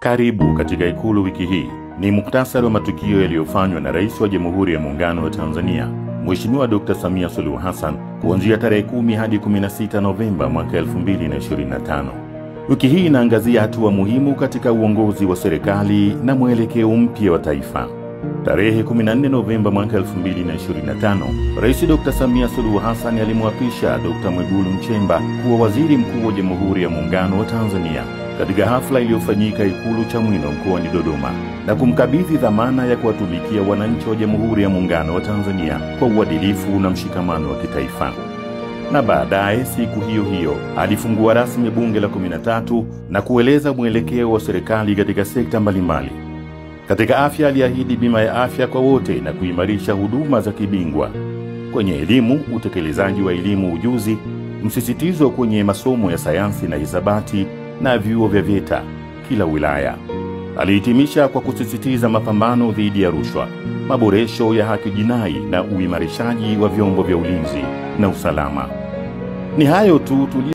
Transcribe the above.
Karibu katika Ikulu wiki hii. Ni muktasari wa matukio yaliyofanywa na Rais wa Jamhuri ya Muungano wa Tanzania, Mheshimiwa Dr. Samia Suluhu Hassan, kuanzia tarehe 10 hadi 16 Novemba mwaka 2025. Wiki hii inaangazia hatua muhimu katika uongozi wa serikali na mwelekeo mpya wa taifa. Tarehe 14 Novemba mwaka 2025, Rais Dr. Samia Suluhu Hassan alimwapisha Dr. Mwigulu Nchemba kuwa Waziri Mkuu wa Jamhuri ya Muungano wa Tanzania katika hafla iliyofanyika Ikulu Chamwino mkoani Dodoma, na kumkabidhi dhamana ya kuwatumikia wananchi wa Jamhuri ya Muungano wa Tanzania kwa uadilifu na mshikamano wa kitaifa. Na baadaye siku hiyo hiyo alifungua rasmi bunge la 13 na kueleza mwelekeo wa serikali katika sekta mbalimbali. Katika afya aliahidi bima ya afya kwa wote na kuimarisha huduma za kibingwa. Kwenye elimu, utekelezaji wa elimu ujuzi, msisitizo kwenye masomo ya sayansi na hisabati na vyuo vya VETA kila wilaya. Alihitimisha kwa kusisitiza mapambano dhidi ya rushwa, maboresho ya haki jinai na uimarishaji wa vyombo vya ulinzi na usalama. Ni hayo tu